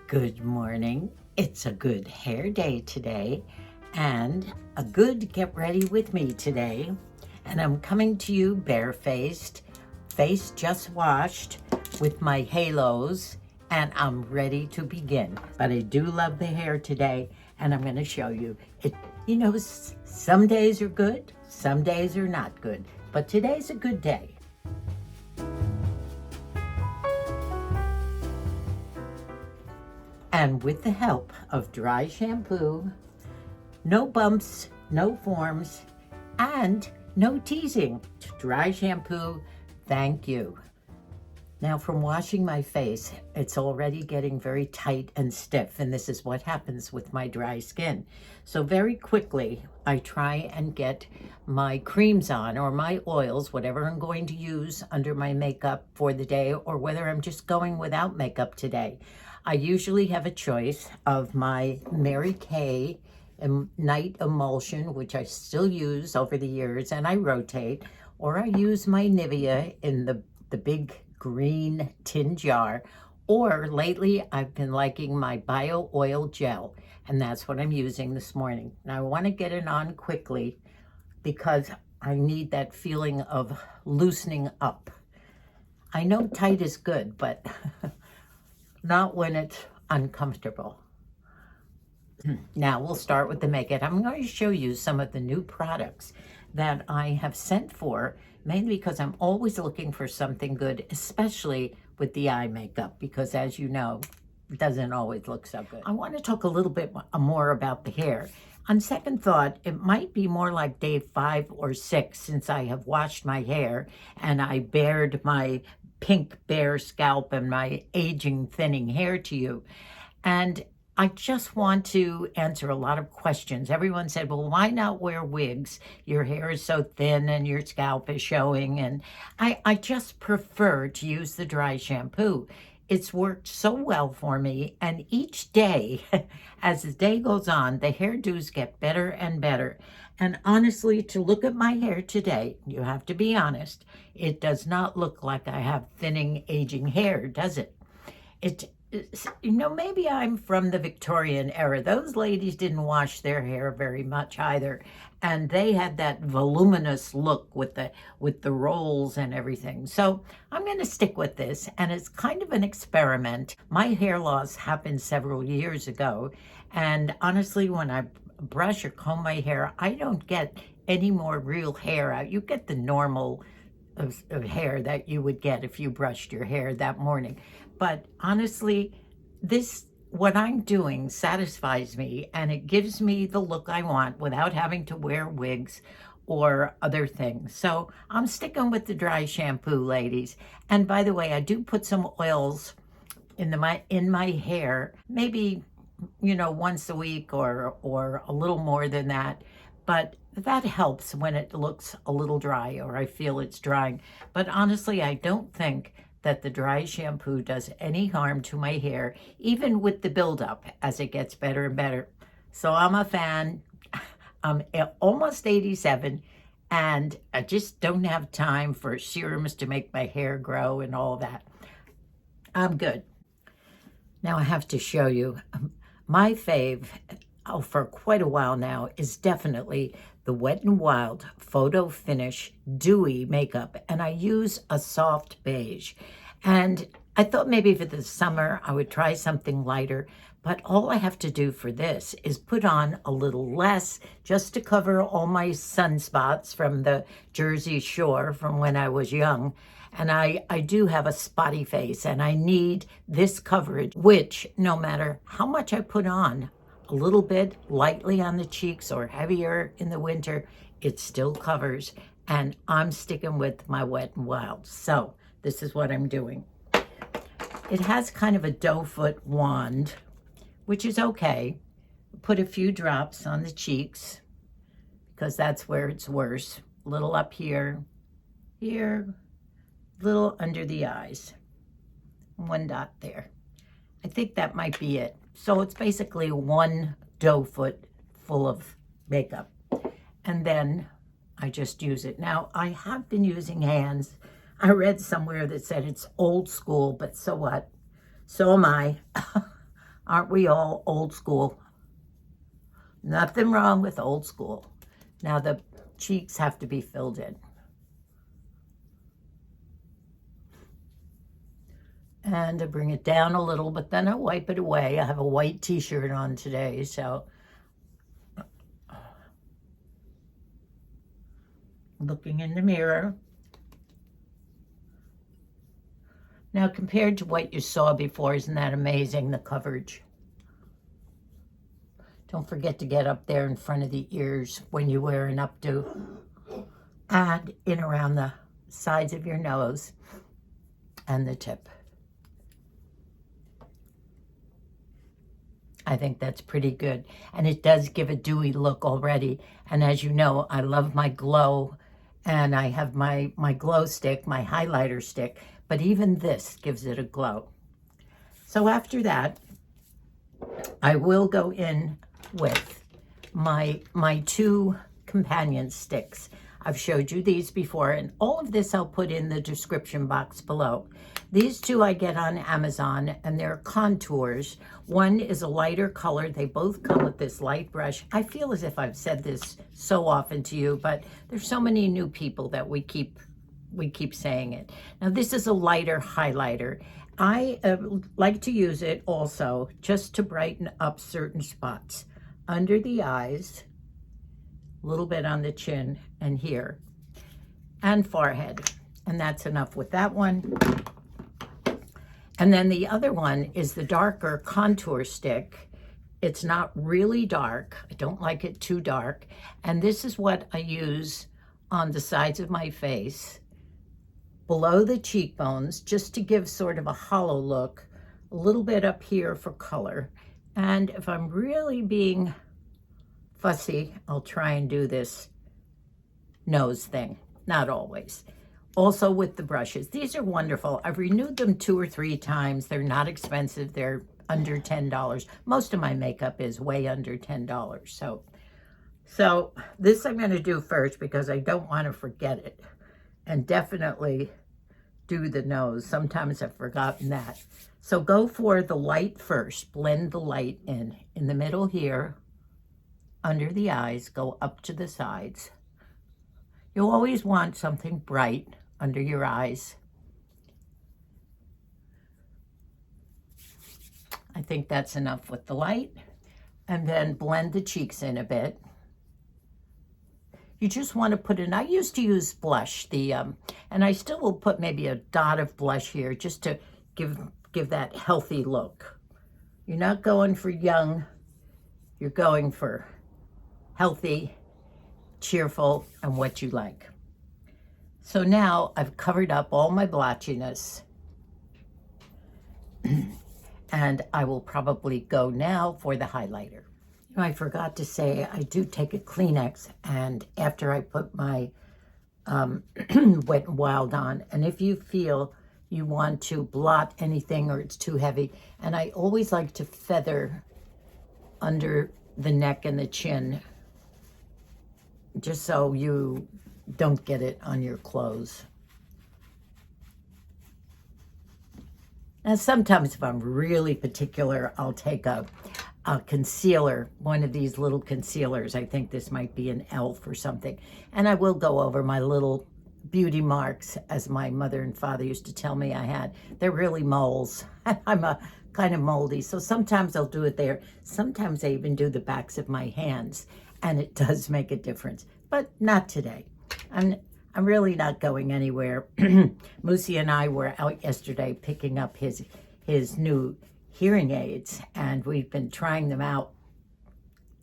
Good morning. It's a good hair day today and a good get ready with me today. And I'm coming to you barefaced, face just washed with my halos, and I'm ready to begin. But I do love the hair today, and I'm going to show you it. You know, some days are good, some days are not good, but today's a good day. And with the help of dry shampoo, no bumps, no forms, and no teasing. Dry shampoo, thank you. Now from washing my face, it's already getting very tight and stiff, and this is what happens with my dry skin. So very quickly, I try and get my creams on, or my oils, whatever I'm going to use under my makeup for the day, or whether I'm just going without makeup today. I usually have a choice of my Mary Kay Night Emulsion, which I still use over the years, and I rotate, or I use my Nivea in the big green tin jar, or lately I've been liking my Bio Oil Gel, and that's what I'm using this morning. Now I want to get it on quickly because I need that feeling of loosening up. I know tight is good, but not when it's uncomfortable. Now we'll start with the makeup. I'm going to show you some of the new products that I have sent for, mainly because I'm always looking for something good, especially with the eye makeup, because as you know, it doesn't always look so good. I want to talk a little bit more about the hair. On second thought, it might be more like day 5 or 6 since I have washed my hair and I bared my pink bare scalp and my aging thinning hair to you. And I just want to answer a lot of questions. Everyone said, well, why not wear wigs? Your hair is so thin and your scalp is showing. And I just prefer to use the dry shampoo. It's worked so well for me. And each day, as the day goes on, the hairdos get better and better. And honestly, to look at my hair today, you have to be honest, it does not look like I have thinning, aging hair, does it? You know, maybe I'm from the Victorian era. Those ladies didn't wash their hair very much either, and they had that voluminous look with the rolls and everything. So I'm going to stick with this, and it's kind of an experiment. My hair loss happened several years ago, and honestly, when I brush or comb my hair, I don't get any more real hair out. You get the normal of hair that you would get if you brushed your hair that morning. But honestly, what I'm doing satisfies me, and it gives me the look I want without having to wear wigs or other things. So I'm sticking with the dry shampoo, ladies. And by the way, I do put some oils in my hair, maybe, you know, once a week or a little more than that. But that helps when it looks a little dry or I feel it's drying. But honestly, I don't think that the dry shampoo does any harm to my hair, even with the buildup as it gets better and better. So I'm a fan. I'm almost 87, and I just don't have time for serums to make my hair grow and all that. I'm good. Now I have to show you my fave. For quite a while now is definitely the Wet n Wild Photo Finish Dewy makeup, and I use a soft beige. And I thought maybe for the summer I would try something lighter, but all I have to do for this is put on a little less just to cover all my sunspots from the Jersey Shore from when I was young. And I do have a spotty face, and I need this coverage, which no matter how much I put on, a little bit lightly on the cheeks or heavier in the winter, it still covers. And I'm sticking with my Wet n Wild. So this is what I'm doing. It has kind of a doe foot wand, which is okay. Put a few drops on the cheeks because that's where it's worse. A little up here, a little under the eyes. 1 dot there. I think that might be it. So it's basically 1 doe foot full of makeup. And then I just use it. Now, I have been using hands. I read somewhere that said it's old school, but so what? So am I. Aren't we all old school? Nothing wrong with old school. Now the cheeks have to be filled in. And I bring it down a little, but then I wipe it away. I have a white t-shirt on today, so looking in the mirror. Now, compared to what you saw before, isn't that amazing, the coverage? Don't forget to get up there in front of the ears when you wear an updo, and in around the sides of your nose and the tip. I think that's pretty good. And it does give a dewy look already. And as you know, I love my glow, and I have my glow stick, my highlighter stick, but even this gives it a glow. So after that, I will go in with my two companion sticks. I've showed you these before, and all of this I'll put in the description box below. These two I get on Amazon, and they're contours. One is a lighter color. They both come with this light brush. I feel as if I've said this so often to you, but there's so many new people that we keep saying it. Now, this is a lighter highlighter. I like to use it also just to brighten up certain spots under the eyes, a little bit on the chin and here, and forehead. And that's enough with that one. And then the other one is the darker contour stick. It's not really dark. I don't like it too dark. And this is what I use on the sides of my face, below the cheekbones, just to give sort of a hollow look, a little bit up here for color. And if I'm really being fussy, I'll try and do this nose thing. Not always. Also with the brushes. These are wonderful. I've renewed them 2 or 3 times. They're not expensive. They're under $10. Most of my makeup is way under $10. So this I'm going to do first because I don't want to forget it. And definitely do the nose. Sometimes I've forgotten that. So go for the light first. Blend the light in the middle here, under the eyes, go up to the sides. You always want something bright under your eyes. I think that's enough with the light. And then blend the cheeks in a bit. You just want to put in, I used to use blush, and I still will put maybe a dot of blush here just to give that healthy look. You're not going for young, you're going for healthy, cheerful, and what you like. So now I've covered up all my blotchiness. And I will probably go now for the highlighter. I forgot to say, I do take a Kleenex, and after I put my Wet n Wild on, and if you feel you want to blot anything or it's too heavy, and I always like to feather under the neck and the chin, just so you don't get it on your clothes. Now, sometimes if I'm really particular, I'll take a concealer, one of these little concealers. I think this might be an e.l.f. or something. And I will go over my little beauty marks, as my mother and father used to tell me I had. They're really moles. I'm a kind of moldy, so sometimes I'll do it there. Sometimes I even do the backs of my hands, and it does make a difference, but not today. I'm really not going anywhere. Moosie and I were out yesterday picking up his new hearing aids, and we've been trying them out.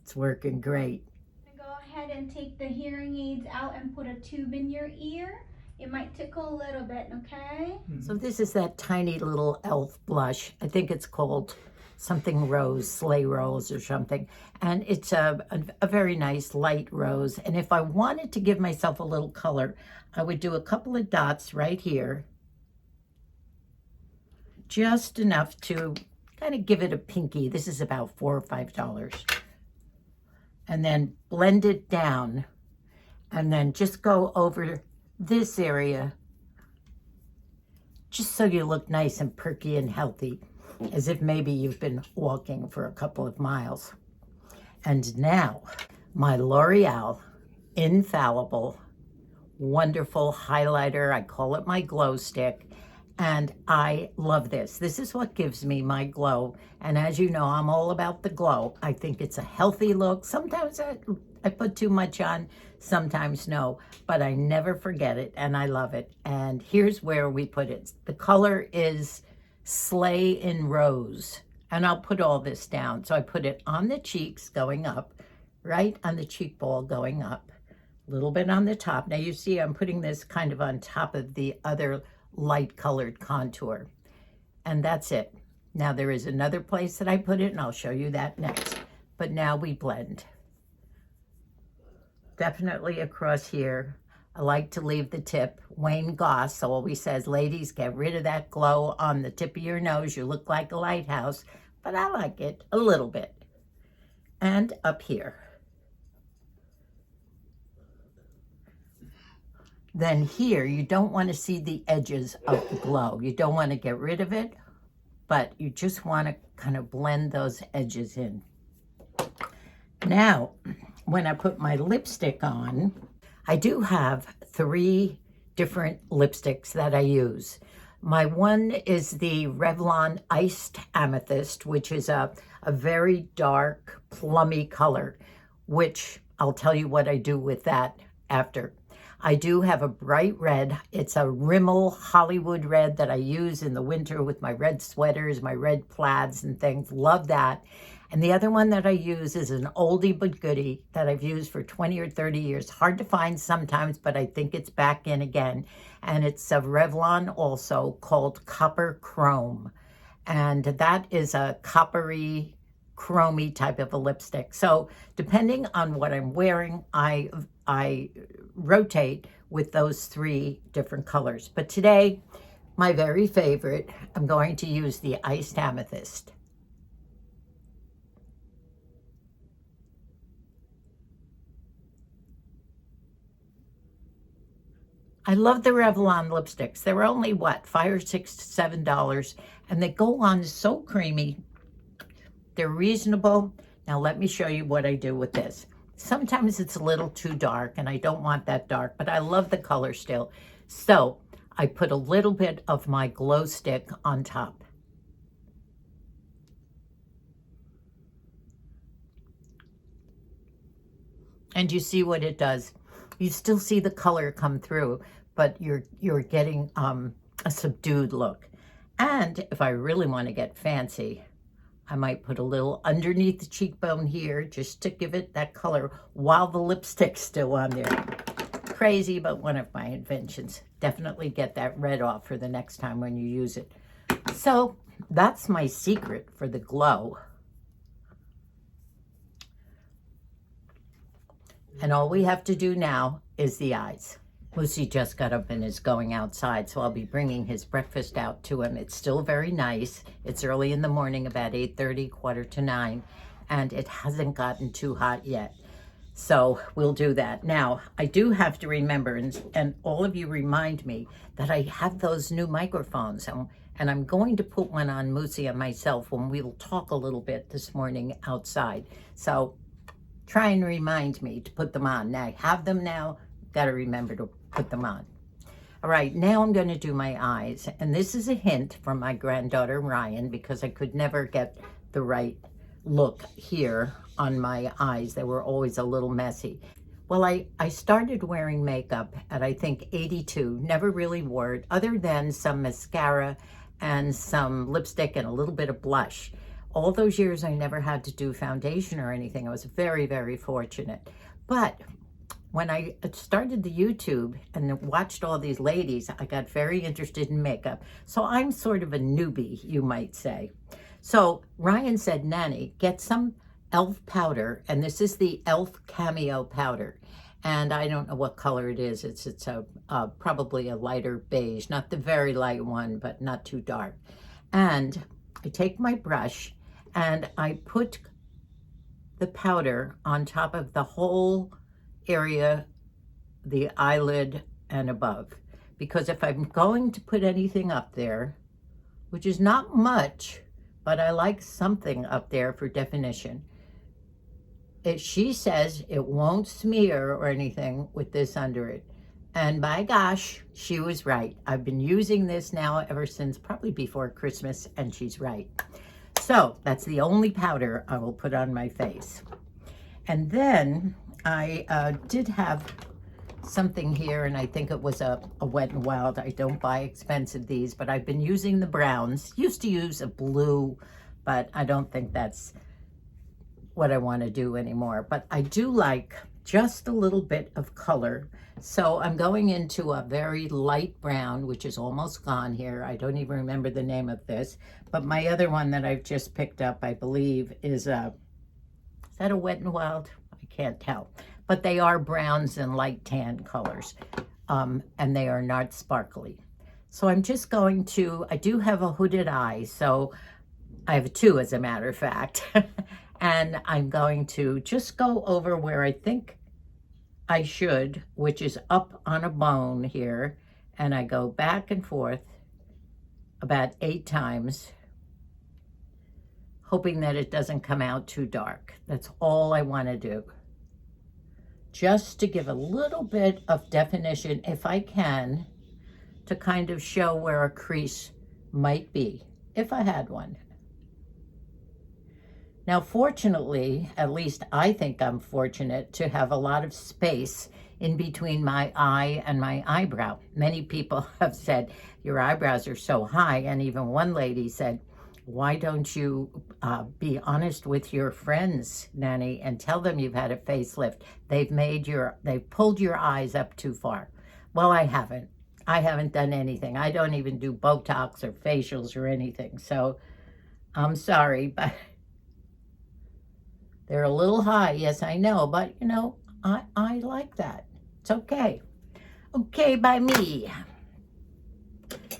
It's working great. Go ahead and take the hearing aids out and put a tube in your ear. It might tickle a little bit, okay? So this is that tiny little e.l.f. blush. I think it's called something rose, sleigh rose or something. And it's a very nice light rose. And if I wanted to give myself a little color, I would do a couple of dots right here. Just enough to kind of give it a pinky. This is about $4 or $5. And then blend it down. And then just go over this area, just so you look nice and perky and healthy. as if maybe you've been walking for a couple of miles. And now, my L'Oreal Infallible wonderful highlighter. I call it my glow stick, and I love this. This is what gives me my glow, and as you know, I'm all about the glow. I think it's a healthy look. Sometimes I put too much on, sometimes no, but I never forget it, and I love it. And here's where we put it. The color is Slay in Rose, and I'll put all this down. So I put it on the cheeks going up, right on the cheek ball going up, a little bit on the top. Now you see I'm putting this kind of on top of the other light colored contour, and that's it. Now there is another place that I put it, and I'll show you that next. But now we blend. Definitely across here. I like to leave the tip. Wayne Goss always says, ladies, get rid of that glow on the tip of your nose. You look like a lighthouse, but I like it a little bit. And up here. Then here, you don't want to see the edges of the glow. You don't want to get rid of it, but you just want to kind of blend those edges in. Now, when I put my lipstick on, I do have 3 different lipsticks that I use. My one is the Revlon Iced Amethyst, which is a very dark, plummy color, which I'll tell you what I do with that after. I do have a bright red. It's a Rimmel Hollywood red that I use in the winter with my red sweaters, my red plaids and things. Love that. And the other one that I use is an oldie but goodie that I've used for 20 or 30 years. Hard to find sometimes, but I think it's back in again. And it's a Revlon also, called Copper Chrome. And that is a coppery, chromy type of a lipstick. So depending on what I'm wearing, I rotate with those 3 different colors. But today, my very favorite, I'm going to use the Iced Amethyst. I love the Revlon lipsticks. They're only, what, $5 or $6 to $7, and they go on so creamy. They're reasonable. Now let me show you what I do with this. Sometimes it's a little too dark, and I don't want that dark, but I love the color still. So I put a little bit of my glow stick on top. And you see what it does. You still see the color come through, but you're getting a subdued look. And if I really want to get fancy, I might put a little underneath the cheekbone here just to give it that color while the lipstick's still on there. Crazy, but one of my inventions. Definitely get that red off for the next time when you use it. So that's my secret for the glow. And all we have to do now is the eyes. Moosie just got up and is going outside, so I'll be bringing his breakfast out to him. It's still very nice. It's early in the morning, about 8:30, 8:45, and it hasn't gotten too hot yet. So we'll do that. Now, I do have to remember, and all of you remind me, that I have those new microphones, and I'm going to put one on Moosie and myself when we will talk a little bit this morning outside. So try and remind me to put them on. Now I have them now, got to remember to put them on. All right, now I'm going to do my eyes. And this is a hint from my granddaughter, Ryan, because I could never get the right look here on my eyes. They were always a little messy. Well, I started wearing makeup at, I think, 82. Never really wore it, other than some mascara and some lipstick and a little bit of blush. All those years, I never had to do foundation or anything. I was very, very fortunate. But when I started the YouTube and watched all these ladies, I got very interested in makeup. So I'm sort of a newbie, you might say. So Ryan said, Nanny, get some e.l.f. powder. And this is the e.l.f. Camo Powder. And I don't know what color it is. It's probably a lighter beige, not the very light one, but not too dark. And I take my brush and I put the powder on top of the whole area, the eyelid and above. Because if I'm going to put anything up there, which is not much, but I like something up there for definition. She says it won't smear or anything with this under it. And by gosh, she was right. I've been using this now ever since probably before Christmas, and she's right. So that's the only powder I will put on my face. And then I did have something here, and I think it was a Wet n Wild. I don't buy expensive these, but I've been using the browns. Used to use a blue, but I don't think that's what I want to do anymore. But I do like just a little bit of color. So I'm going into a very light brown, which is almost gone here. I don't even remember the name of this, but my other one that I've just picked up, I believe, is that a Wet n Wild? I can't tell. But they are browns and light tan colors, and they are not sparkly. So I'm just going to, I do have a hooded eye, so I have two as a matter of fact. And I'm going to just go over where I think I should, which is up on a bone here. And I go back and forth about 8 times, hoping that it doesn't come out too dark. That's all I want to do. Just to give a little bit of definition, if I can, to kind of show where a crease might be, if I had one. Now, fortunately, at least I think I'm fortunate to have a lot of space in between my eye and my eyebrow. Many people have said, your eyebrows are so high, and even one lady said, why don't you be honest with your friends, Nanny, and tell them you've had a facelift? They've pulled your eyes up too far. Well, I haven't. I haven't done anything. I don't even do Botox or facials or anything. So I'm sorry, but they're a little high. Yes, I know, but you know, I like that. It's okay. Okay by me.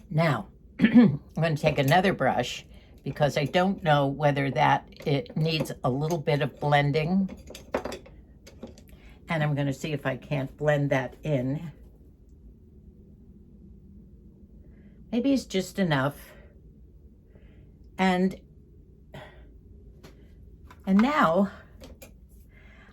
Now, I'm going to take another brush, because I don't know whether it needs a little bit of blending. And I'm going to see if I can't blend that in. Maybe it's just enough. And now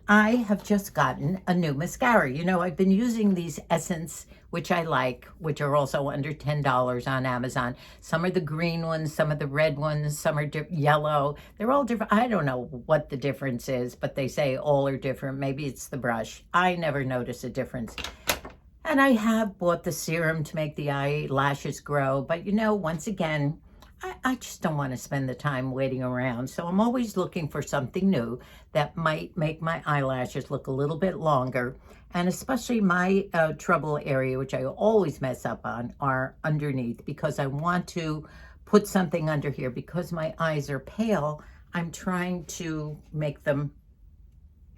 I have just gotten a new mascara. You know, I've been using these Essence, which I like, which are also under $10 on Amazon. Some are the green ones, some are the red ones, some are yellow. They're all different. I don't know what the difference is, but they say all are different. Maybe it's the brush. I never notice a difference. And I have bought the serum to make the eyelashes grow. But you know, once again, I just don't want to spend the time waiting around. So I'm always looking for something new that might make my eyelashes look a little bit longer. And especially my trouble area, which I always mess up on, are underneath, because I want to put something under here. Because my eyes are pale, I'm trying to make them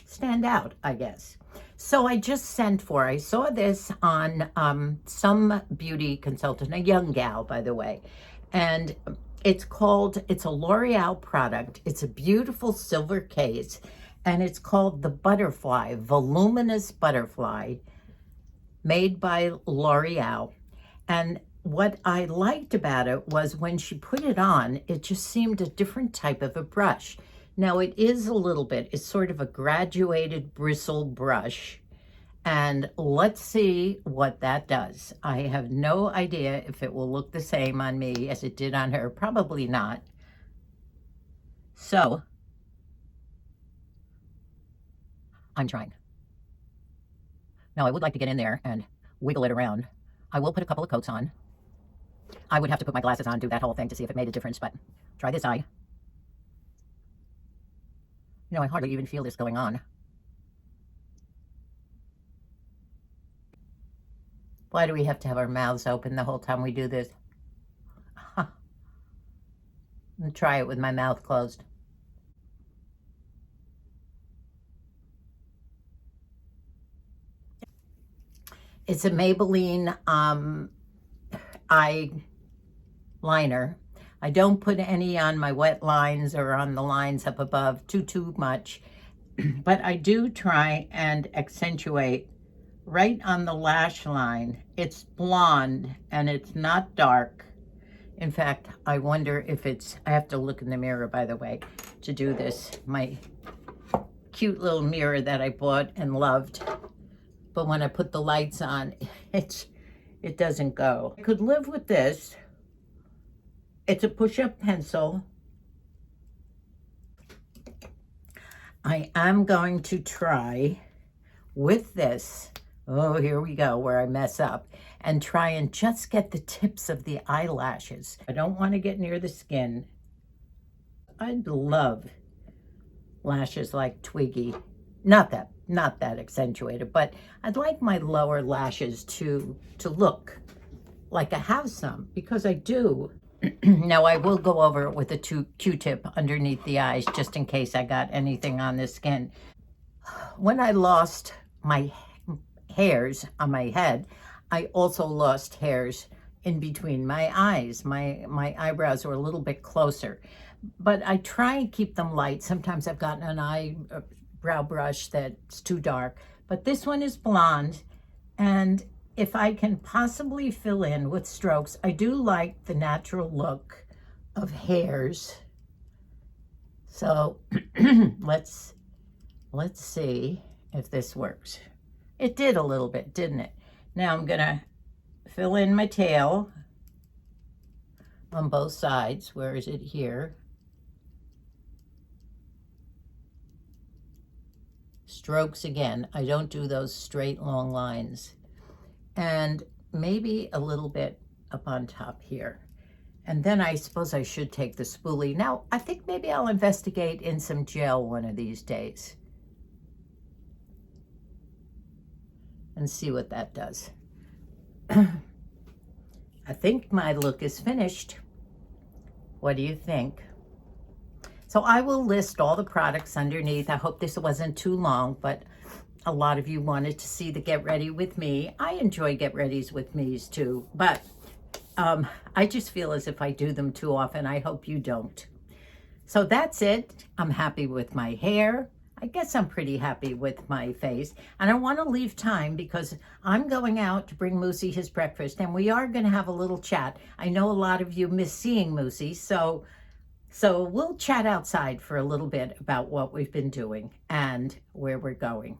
stand out, I guess. So I saw this on some beauty consultant, a young gal, by the way. And it's a L'Oreal product. It's a beautiful silver case, and it's called the Butterfly, Voluminous Butterfly, made by L'Oreal. And what I liked about it was when she put it on, it just seemed a different type of a brush. Now it is a little bit, it's sort of a graduated bristle brush. And let's see what that does. I have no idea if it will look the same on me as it did on her. Probably not. So, I'm trying. Now, I would like to get in there and wiggle it around. I will put a couple of coats on. I would have to put my glasses on, do that whole thing to see if it made a difference, but try this eye. You know, I hardly even feel this going on. Why do we have to have our mouths open the whole time we do this? I'm gonna try it with my mouth closed. It's a Maybelline eyeliner. I don't put any on my wet lines or on the lines up above too much, but I do try and accentuate right on the lash line. It's blonde and it's not dark. In fact, I wonder if it's, I have to look in the mirror, by the way, to do this. My cute little mirror that I bought and loved. But when I put the lights on, it doesn't go. I could live with this. It's a push-up pencil. I am going to try with this. Oh, here we go, where I mess up. And try and just get the tips of the eyelashes. I don't want to get near the skin. I'd love lashes like Twiggy. Not that accentuated, but I'd like my lower lashes to look like I have some, because I do. Now I will go over it with a Q-tip underneath the eyes just in case I got anything on the skin. When I lost my hairs on my head, I also lost hairs in between my eyes. My eyebrows were a little bit closer, but I try and keep them light. Sometimes I've gotten an eyebrow brush that's too dark, but this one is blonde, and if I can possibly fill in with strokes, I do like the natural look of hairs. So let's see if this works. It did a little bit, didn't it? Now I'm gonna fill in my tail on both sides. Where is it? Here. Strokes again. I don't do those straight long lines. And maybe a little bit up on top here. And then I suppose I should take the spoolie. Now, I think maybe I'll investigate in some gel one of these days and see what that does. I think my look is finished. What do you think? So I will list all the products underneath. I hope this wasn't too long, but a lot of you wanted to see the Get Ready With Me. I enjoy Get Readies With Me's too, but I just feel as if I do them too often. I hope you don't. So that's it. I'm happy with my hair. I guess I'm pretty happy with my face. And I want to leave time because I'm going out to bring Moosie his breakfast, and we are going to have a little chat. I know a lot of you miss seeing Moosie, so we'll chat outside for a little bit about what we've been doing and where we're going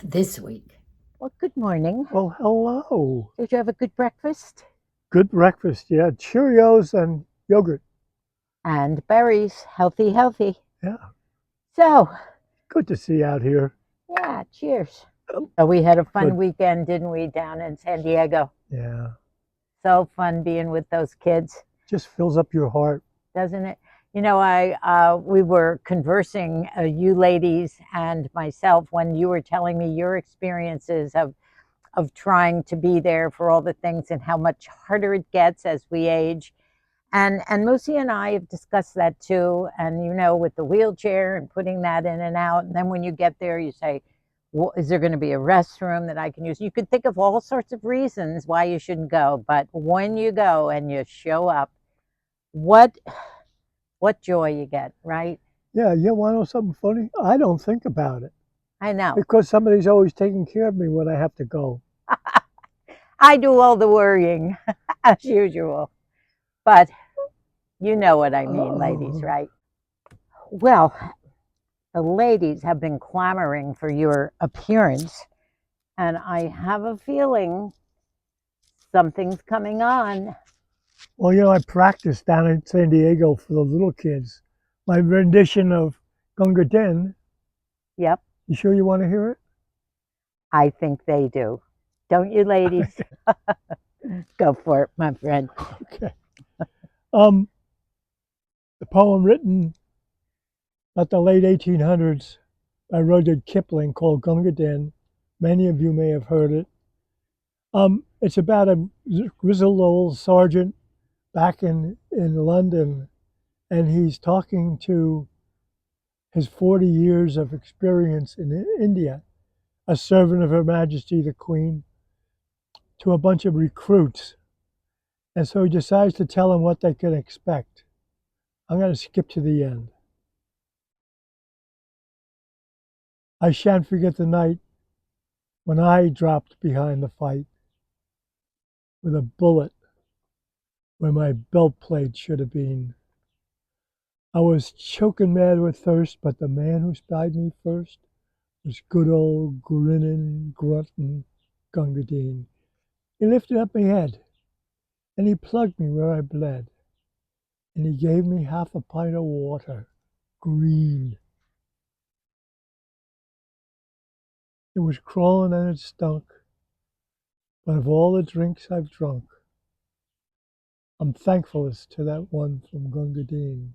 this week. Well, good morning. Well, hello. Did you have a good breakfast? Good breakfast, yeah. Cheerios and yogurt. And berries, healthy. Yeah. So, Good to see you out here. yeah, cheers. So we had a fun Good. weekend, didn't we, down in San Diego? Yeah. So fun being with those kids, Just fills up your heart. doesn't it? You know, we were conversing, you ladies and myself, when you were telling me your experiences of trying to be there for all the things and how much harder it gets as we age. And Moosie and I have discussed that too. And, you know, with the wheelchair and putting that in and out. And then when you get there, you say, well, is there going to be a restroom that I can use? You could think of all sorts of reasons why you shouldn't go. But when you go and you show up, what joy you get, right? Yeah, you want to know something funny? I don't think about it. I know. Because somebody's always taking care of me when I have to go. I do all the worrying, as usual. But you know what I mean, ladies, right? Well, the ladies have been clamoring for your appearance, and I have a feeling something's coming on. Well, you know, I practiced down in San Diego for the little kids. My rendition of Gunga Din. Yep, You sure you want to hear it? I think they do. Don't you, ladies? Go for it, my friend. Okay. The poem written about the late 1800s by Rudyard Kipling called Gunga Din. Many of you may have heard it. It's about a grizzled old sergeant back in London, and he's talking to his 40 years of experience in India, a servant of Her Majesty the Queen, to a bunch of recruits. And so he decides to tell them what they can expect. I'm going to skip to the end. I shan't forget the night when I dropped behind the fight with a bullet where my belt plate should have been. I was choking mad with thirst, but the man who spied me first was good old grinning, grunting Gunga Din. He lifted up my head, and he plugged me where I bled, and he gave me half a pint of water, green. It was crawling and it stunk, but of all the drinks I've drunk, I'm thankfulest to that one from Gunga Din.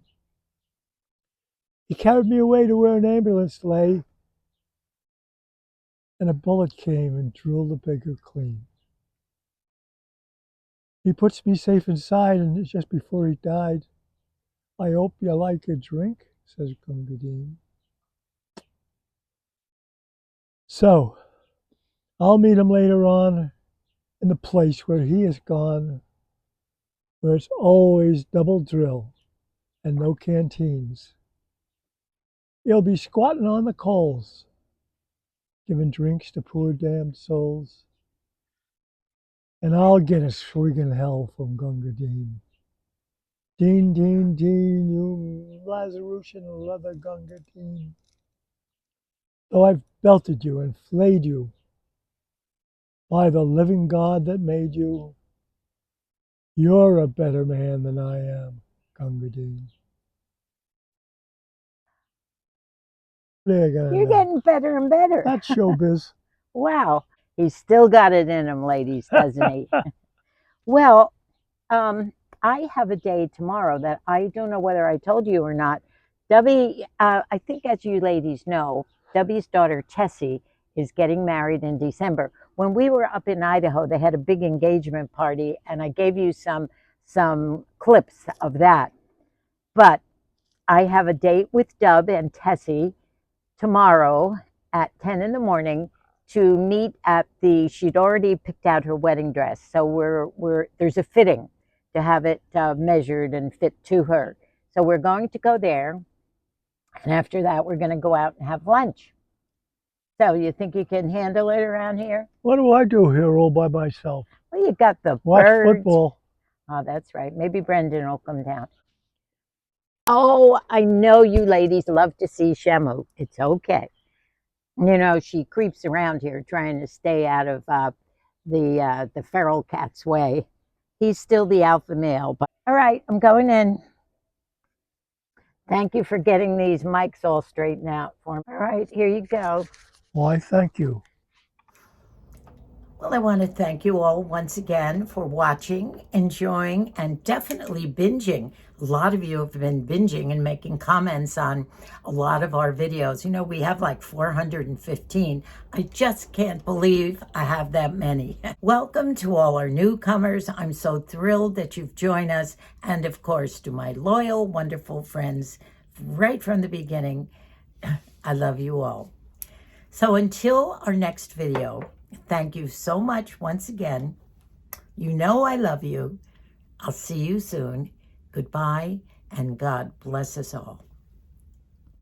He carried me away to where an ambulance lay, and a bullet came and drilled the beggar clean. He puts me safe inside, and just before he died, I hope you like a drink, says Gunga Din. So, I'll meet him later on in the place where he is gone, where it's always double drill and no canteens. He'll be squatting on the coals, giving drinks to poor damned souls. And I'll get a swiggin' hell from Gunga Din. Din, din, din, you Lazarusian leather Gunga Din. Though I've belted you and flayed you, by the living God that made you, you're a better man than I am, Gunga Din. You're getting better and better. That's showbiz. Wow. He's still got it in him, ladies, doesn't he? Well, I have a day tomorrow that I don't know whether I told you or not. Debbie, I think as you ladies know, Debbie's daughter Tessie is getting married in December. When we were up in Idaho, they had a big engagement party, and I gave you some clips of that. But I have a date with Dub and Tessie tomorrow at 10 in the morning to meet at she'd already picked out her wedding dress. So there's a fitting to have it measured and fit to her. So we're going to go there. And after that, we're going to go out and have lunch. So you think you can handle it around here? What do I do here all by myself? Well, you got the Watch birds. football. Oh, that's right. Maybe Brendan will come down. Oh, I know you ladies love to see Shamu. It's okay. You know, she creeps around here trying to stay out of the feral cat's way. He's still the alpha male. But all right, I'm going in. Thank you for getting these mics all straightened out for me. All right, here you go. Why, thank you. Well, I want to thank you all once again for watching, enjoying, and definitely binging. A lot of you have been binging and making comments on a lot of our videos. You know, we have like 415. I just can't believe I have that many. Welcome to all our newcomers. I'm so thrilled that you've joined us. And of course, to my loyal, wonderful friends right from the beginning, I love you all. So until our next video, thank you so much once again. You know I love you. I'll see you soon. Goodbye, and God bless us all.